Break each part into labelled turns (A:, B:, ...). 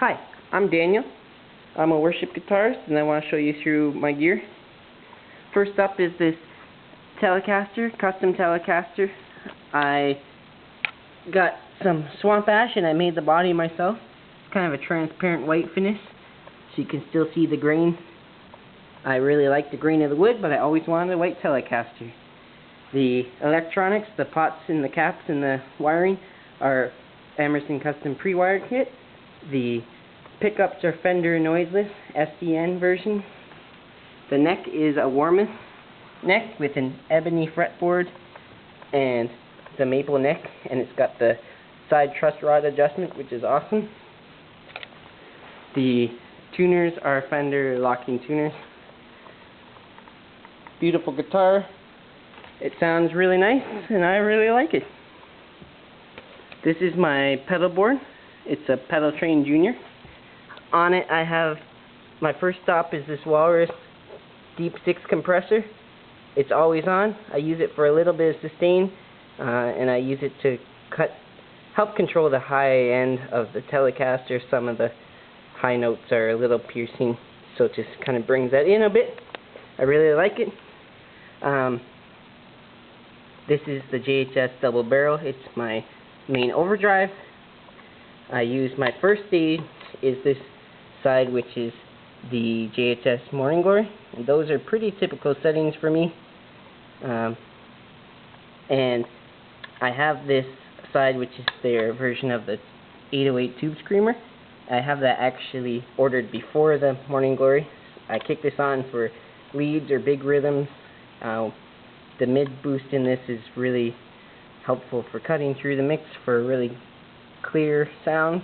A: Hi, I'm Daniel. I'm a worship guitarist and I want to show you through my gear. First up is this Telecaster, custom Telecaster. I got some swamp ash and I made the body myself. It's kind of a transparent white finish so you can still see the grain. I really like the grain of the wood, but I always wanted a white Telecaster. The electronics, the pots and the caps and the wiring are Emerson Custom pre-wired kit. The pickups are Fender Noiseless SCN version. The neck is a Warmoth neck with an ebony fretboard and the maple neck, and it's got the side truss rod adjustment, which is awesome. The tuners are Fender locking tuners. Beautiful guitar. It sounds really nice and I really like it. This is my pedal board. It's a Pedaltrain Junior. On it I have, my first stop is this Walrus Deep 6 compressor. It's always on. I use it for a little bit of sustain and I use it to help control the high end of the Telecaster. Some of the high notes are a little piercing, so it just kind of brings that in a bit. I really like it. This is the JHS double barrel. It's my main overdrive. I use my first stage is this side, which is the JHS Morning Glory, and those are pretty typical settings for me. And I have this side, which is their version of the 808 Tube Screamer. I have that actually ordered before the Morning Glory. I kick this on for leads or big rhythms. The mid boost in this is really helpful for cutting through the mix for really clear sounds.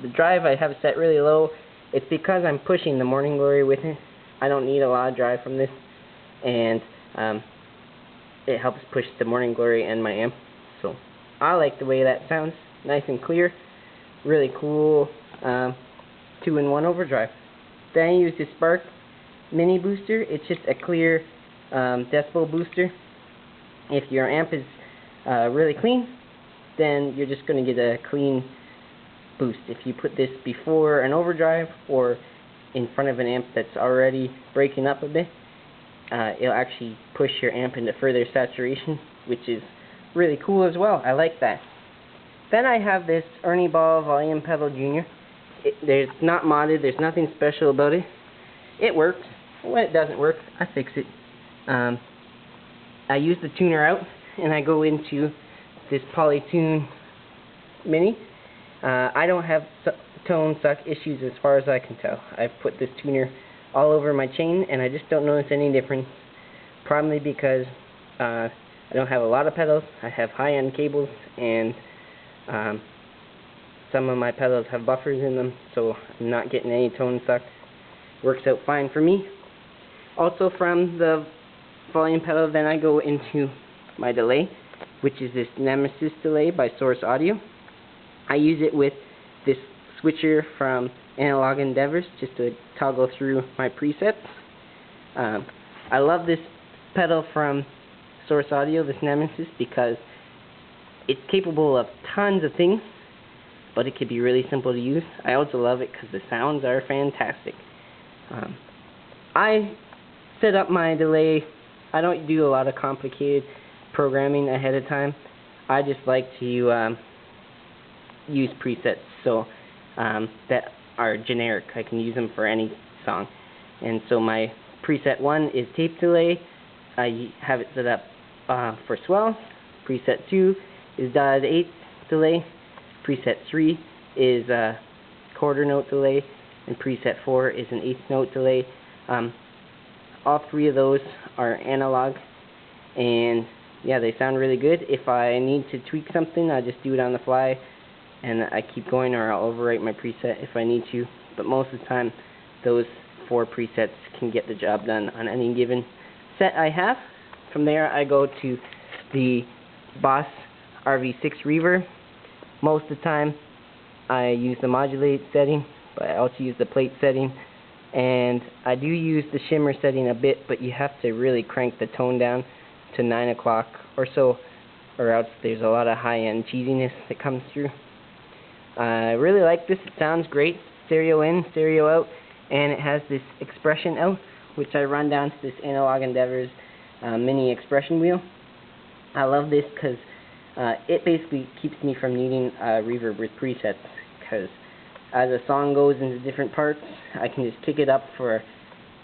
A: The drive I have set really low. It's because I'm pushing the Morning Glory with it. I don't need a lot of drive from this, and it helps push the Morning Glory and my amp. So I like the way that sounds, nice and clear, really cool 2-in-1 overdrive. Then I use the Spark Mini booster. It's just a clear decibel booster. If your amp is really clean, then you're just going to get a clean boost. If you put this before an overdrive or in front of an amp that's already breaking up a bit, it'll actually push your amp into further saturation, which is really cool as well. I like that. Then I have this Ernie Ball Volume Pedal Junior. There's not modded, there's nothing special about it. It works. When it doesn't work, I fix it. I use the tuner out and I go into this Polytune Mini. I don't have tone suck issues as far as I can tell. I've put this tuner all over my chain and I just don't notice any difference. Probably because I don't have a lot of pedals. I have high-end cables and some of my pedals have buffers in them, so I'm not getting any tone suck. Works out fine for me. Also from the volume pedal, then I go into my delay, which is this Nemesis delay by Source Audio. I use it with this switcher from Analog Endeavors just to toggle through my presets. I love this pedal from Source Audio, this Nemesis, because it's capable of tons of things, but it can be really simple to use. I also love it because the sounds are fantastic. I set up my delay. I don't do a lot of complicated programming ahead of time. I just like to use presets so that are generic. I can use them for any song. And so my preset 1 is tape delay. I have it set up for swell. Preset 2 is dotted 8 delay. Preset 3 is quarter note delay, and preset 4 is an 1/8 note delay. All three of those are analog, and yeah, they sound really good. If I need to tweak something, I just do it on the fly, and I keep going, or I'll overwrite my preset if I need to. But most of the time, those 4 presets can get the job done on any given set I have. From there, I go to the Boss RV6 Reverb. Most of the time, I use the modulate setting, but I also use the plate setting. And I do use the shimmer setting a bit, but you have to really crank the tone down to 9 o'clock or so, or else there's a lot of high-end cheesiness that comes through. I really like this. It sounds great. stereo in, stereo out, and it has this expression out, which I run down to this Analog Endeavor's mini expression wheel. I love this because it basically keeps me from needing a reverb with presets, because as a song goes into different parts, I can just kick it up for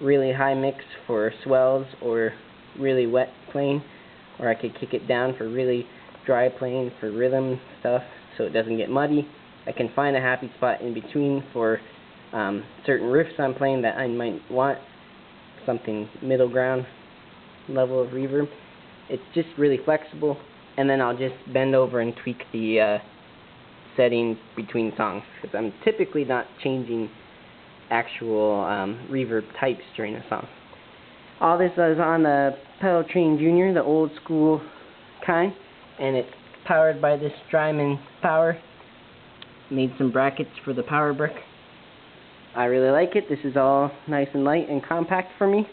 A: really high mix for swells or really wet playing, or I could kick it down for really dry playing for rhythm stuff so it doesn't get muddy. I can find a happy spot in between for certain riffs I'm playing that I might want something middle ground level of reverb. It's just really flexible, and then I'll just bend over and tweak the settings between songs, because I'm typically not changing actual reverb types during a song. All this is on the Pedaltrain Jr., the old school kind, and it's powered by this Strymon power. Made some brackets for the power brick. I really like it. This is all nice and light and compact for me.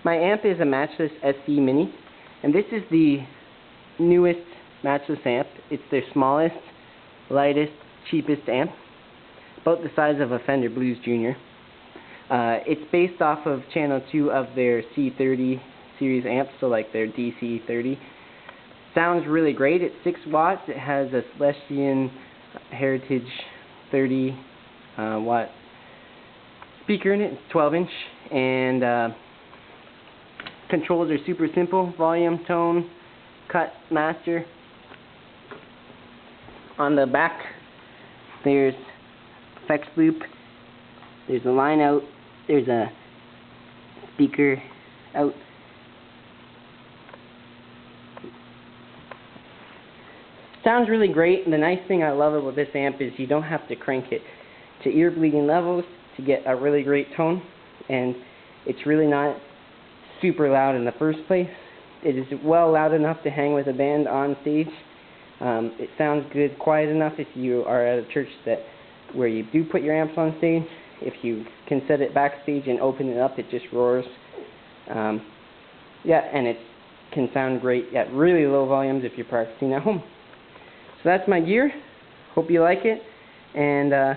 A: My amp is a Matchless SC Mini, and this is the newest Matchless amp. It's their smallest, lightest, cheapest amp, about the size of a Fender Blues Jr. It's based off of channel 2 of their C30 series amps, so like their DC30. Sounds really great. It's 6 watts. It has a Celestion Heritage 30 watt speaker in it. It's 12 inch, and controls are super simple: volume, tone, cut, master. On the back there's effects loop, there's a line out, there's a speaker out. Sounds really great. The nice thing I love about this amp is you don't have to crank it to ear bleeding levels to get a really great tone, and it's really not super loud in the first place. It is well loud enough to hang with a band on stage. It sounds good quiet enough if you are at a church where you do put your amps on stage. If you can set it backstage and open it up, it just roars. Yeah, and it can sound great at really low volumes if you're practicing at home. So that's my gear. Hope you like it, and